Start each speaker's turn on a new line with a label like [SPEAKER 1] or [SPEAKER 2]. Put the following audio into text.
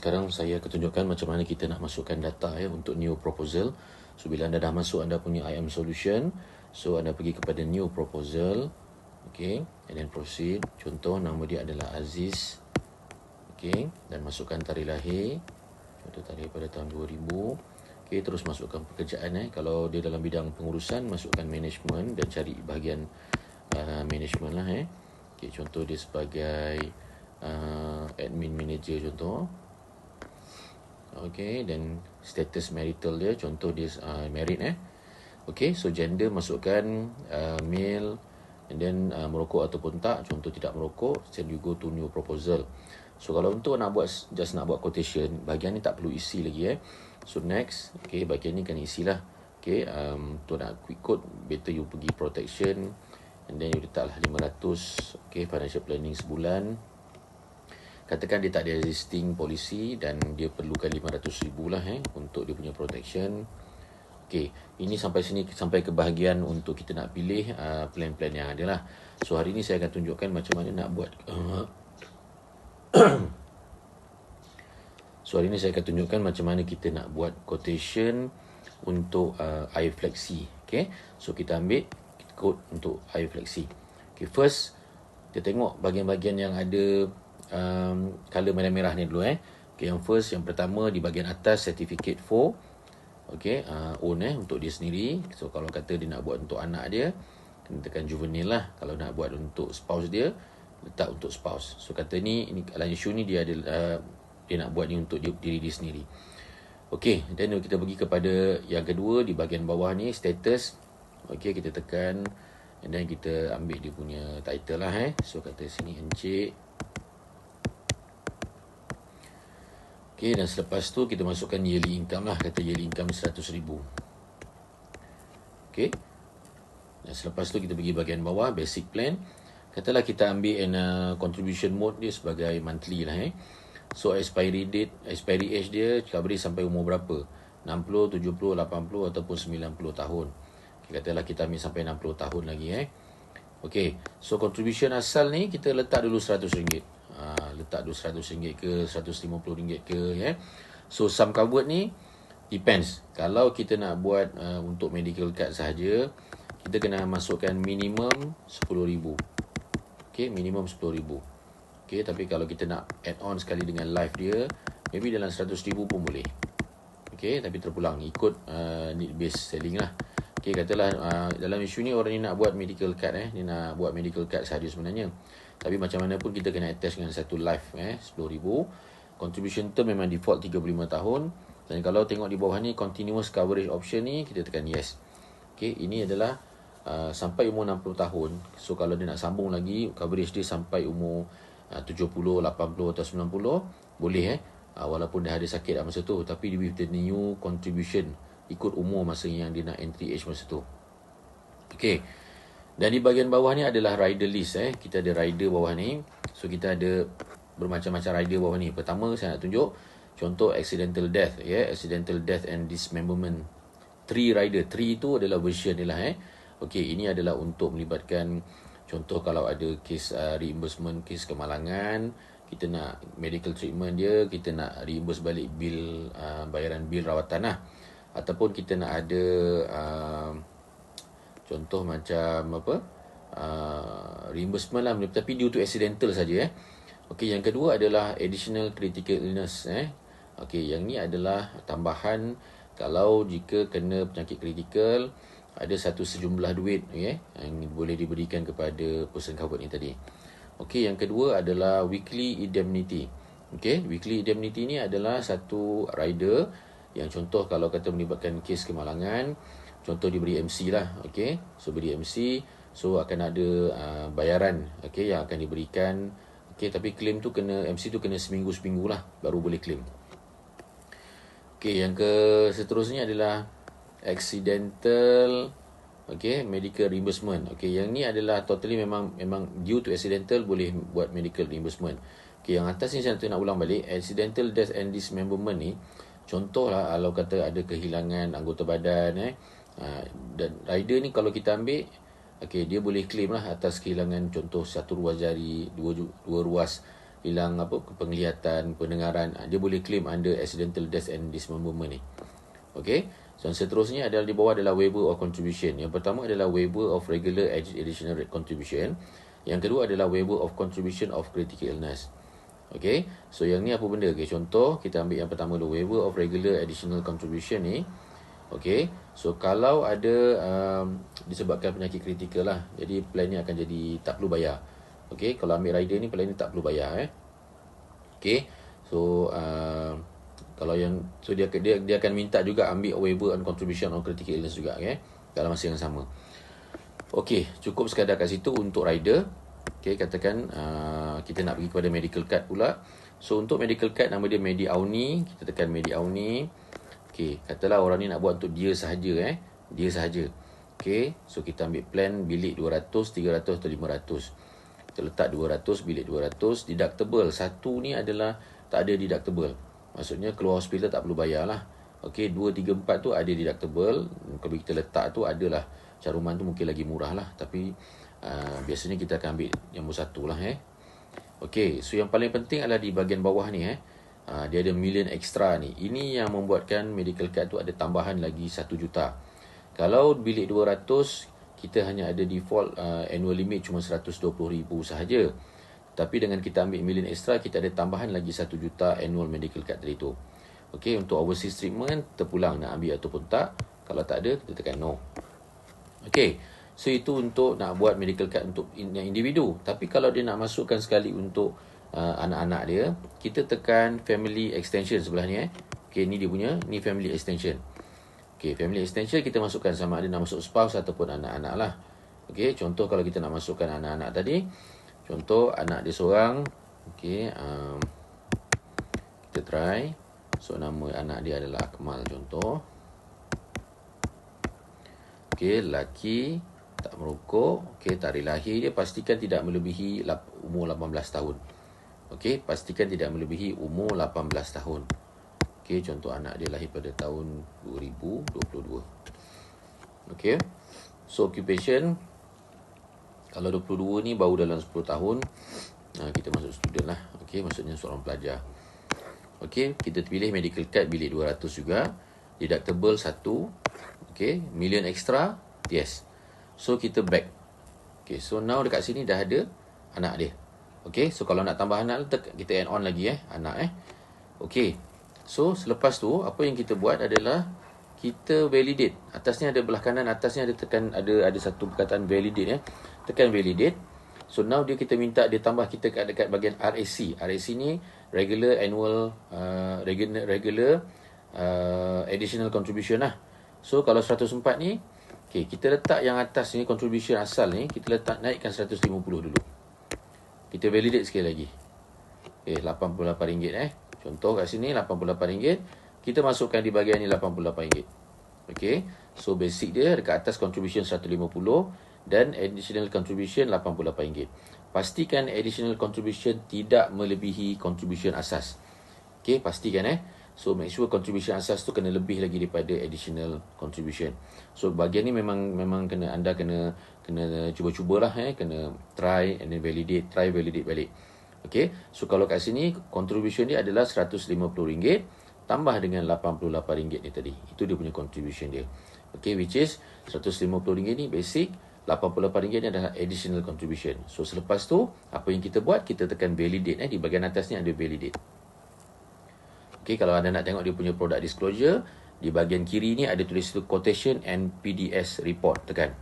[SPEAKER 1] Sekarang saya akan tunjukkan macam mana kita nak masukkan data untuk new proposal. So bila anda dah masuk anda punya IM solution, so anda pergi kepada new proposal, okay, and then proceed. Contoh nama dia adalah Aziz, okay, dan masukkan tarikh lahir, contoh tarikh pada tahun 2000. Okay, terus masukkan pekerjaan. Kalau dia dalam bidang pengurusan, masukkan management dan cari bahagian management lah. Okay, contoh dia sebagai admin manager contoh. Okay, dan status marital dia, contoh dia married. Okay, so gender masukkan male, and then merokok ataupun tak, contoh tidak merokok. Then you go to new proposal. So kalau untuk nak buat quotation, bahagian ni tak perlu isi lagi. So next, okay, bahagian ni kan isilah. Okay, untuk nak quick code, better you pergi protection, and then you letaklah 500. Okay, financial planning sebulan. Katakan dia tak ada existing polisi dan dia perlukan 500,000 lah untuk dia punya protection. Okay, ini sampai sini, sampai ke bahagian untuk kita nak pilih plan-plan yang ada lah. So hari ni saya akan tunjukkan macam mana nak buat So hari ni saya akan tunjukkan macam mana kita nak buat quotation untuk air flexi. Okay, so kita ambil code untuk air flexi. Okay, first kita tengok bahagian-bahagian yang ada color merah-merah ni dulu. Okay, yang first, yang pertama di bahagian atas, certificate for, okay, own untuk dia sendiri. So kalau kata dia nak buat untuk anak dia, kena tekan juvenile lah. Kalau nak buat untuk spouse dia, letak untuk spouse. So kata ni line issue ni dia ada dia nak buat ni untuk diri dia sendiri. Okay, then kita pergi kepada yang kedua di bahagian bawah ni, status. Okay, kita tekan, and then kita ambil dia punya title lah. So kata sini Encik. Okay, dan selepas tu kita masukkan yearly income lah. Kata yearly income 100,000. Okay, dan selepas tu kita pergi bahagian bawah, basic plan. Katalah kita ambil contribution mode dia sebagai monthly lah. So expiry date, expiry age dia coverage sampai umur berapa? 60, 70, 80 ataupun 90 tahun. Okay, katalah kita ambil sampai 60 tahun lagi. Okay, so contribution asal ni kita letak dulu RM100. Letak dulu RM100 ke RM150 ke. So sum covered ni depends. Kalau kita nak buat untuk medical card sahaja, kita kena masukkan minimum RM10,000. Okay, minimum RM10,000. Okay, tapi kalau kita nak add on sekali dengan life dia, maybe dalam RM100,000 pun boleh. Okay, tapi terpulang ikut need based selling lah. Okay, katalah dalam isu ni orang ni nak buat medical card. Dia nak buat medical card sahaja sebenarnya. Tapi macam mana pun kita kena attach dengan satu life, RM10,000. Contribution term memang default 35 tahun. Dan kalau tengok di bawah ni, continuous coverage option ni, kita tekan yes. Okay, ini adalah sampai umur 60 tahun. So kalau dia nak sambung lagi, coverage dia sampai umur 70, 80 atau 90, boleh. Walaupun dah ada sakit dah masa tu, tapi with the new contribution, ikut umur masa yang dia nak entry age masa tu. Okay, dan di bahagian bawah ni adalah rider list. Kita ada rider bawah ni. So kita ada bermacam-macam rider bawah ni. Pertama saya nak tunjuk contoh accidental death. Accidental death and dismemberment. 3 rider. 3 itu adalah version ni lah. Okay, ini adalah untuk melibatkan contoh kalau ada kes reimbursement, kes kemalangan, kita nak medical treatment dia, kita nak reimburse balik bil, bayaran bil rawatan lah. Ataupun kita nak ada contoh macam apa, reimbursement lah, tapi due to accidental saja. Okey, yang kedua adalah additional critical illness. Okey, yang ni adalah tambahan kalau jika kena penyakit kritikal, ada satu sejumlah duit yang boleh diberikan kepada person covered ni tadi. Okey, yang kedua adalah weekly indemnity. Okey, weekly indemnity ni adalah satu rider yang contoh kalau kata melibatkan kes kemalangan, contoh diberi MC lah. Okey, so beri MC, so akan ada bayaran yang akan diberikan. Okey, tapi claim tu kena, MC tu kena seminggu-seminggu lah baru boleh claim. Okey, yang seterusnya adalah accidental medical reimbursement. Okey, yang ni adalah totally memang due to accidental boleh buat medical reimbursement. Okey, yang atas ni saya nak ulang balik, accidental death and dismemberment ni contohlah kalau kata ada kehilangan anggota badan dan rider ni kalau kita ambil, okey, dia boleh claim lah atas kehilangan contoh satu ruas jari, dua ruas hilang penglihatan, pendengaran, dia boleh claim under accidental death and dismemberment ni. Okey. So seterusnya adalah di bawah adalah waiver of contribution. Yang pertama adalah waiver of regular additional contribution. Yang kedua adalah waiver of contribution of critical illness. Okey. So yang ni apa benda? Okay, contoh kita ambil yang pertama dulu, waiver of regular additional contribution ni. Okey. So kalau ada disebabkan penyakit kritikal lah, jadi plan ni akan jadi tak perlu bayar. Okey, kalau ambil rider ni plan ni tak perlu bayar Okey. So kalau yang dia akan minta juga ambil waiver on contribution on critical illness juga dalam masa yang sama. Okey, cukup sekadar kat situ untuk rider. Okey, katakan kita nak pergi kepada medical card pula. So untuk medical card nama dia MediAuni, kita tekan MediAuni. Okey, katalah orang ni nak buat untuk dia sahaja dia sahaja. Okey, so kita ambil plan bilik 200, 300 atau 500. Kita letak 200, bilik 200, deductible. Satu ni adalah tak ada deductible. Maksudnya keluar hospital tak perlu bayar lah. Okey, 2, 3, 4 tu ada deductible. Kalau kita letak tu adalah caruman tu mungkin lagi murah lah. Tapi biasanya kita akan ambil yang satu lah Okey, so yang paling penting adalah di bahagian bawah ni dia ada million extra ni. Ini yang membuatkan medical card tu ada tambahan lagi 1 juta. Kalau bilik 200 kita hanya ada default annual limit cuma 120,000 sahaja. Tapi dengan kita ambil million extra, kita ada tambahan lagi 1 juta annual medical card tadi tu. Okey, untuk overseas treatment, terpulang nak ambil ataupun tak. Kalau tak ada, kita tekan no. Okey, so itu untuk nak buat medical card untuk yang individu. Tapi kalau dia nak masukkan sekali untuk anak-anak dia, kita tekan family extension sebelah ni Okey, ni dia punya, ni family extension. Okey, family extension kita masukkan sama ada nak masuk spouse ataupun anak-anak lah. Okey, contoh kalau kita nak masukkan anak-anak tadi, contoh anak dia seorang. Okey, kita try. So nama anak dia adalah Akmal contoh. Okey, lelaki, tak merokok. Okey, tarikh lahir dia pastikan tidak melebihi umur 18 tahun. Okey, pastikan tidak melebihi umur 18 tahun. Okey, contoh anak dia lahir pada tahun 2022. Okey. So occupation, kalau 22 ni baru dalam 10 tahun, kita masuk student lah. Okey, maksudnya seorang pelajar. Okey, kita pilih medical card bilik 200 juga. Deductible 1. Okey, million extra. Yes. So kita back. Okey, so now dekat sini dah ada anak dia. Okey, so kalau nak tambah anak, kita add on lagi anak Okey. So selepas tu apa yang kita buat adalah kita validate. Atasnya ada belah kanan, atasnya ada tekan ada satu perkataan validate Tekan validate. So now kita minta dia tambah kita dekat bahagian RAC. RAC ni regular annual regular additional contribution lah. So kalau 104 ni, okey, kita letak yang atas ni contribution asal ni, kita letak naikkan 150 dulu. Kita validate sekali lagi. Okey, RM88 Contoh kat sini RM88. Kita masukkan di bahagian ni RM88. Okey. So basic dia dekat atas contribution 150 dan additional contribution RM88. Pastikan additional contribution tidak melebihi contribution asas. Okey, pastikan So make sure contribution asas tu kena lebih lagi daripada additional contribution. So bahagian ni memang anda kena cuba-cubalah kena try and then validate, validate balik. Okey. So kalau kat sini contribution dia adalah RM150 tambah dengan RM88 ni tadi. Itu dia punya contribution dia. Okey, which is RM150 ni basic, RM88 ni adalah additional contribution. So selepas tu apa yang kita buat, kita tekan validate di bahagian atas ni ada validate. Okey, kalau anda nak tengok dia punya product disclosure, di bahagian kiri ni ada tulis tu quotation and PDS report, tekan.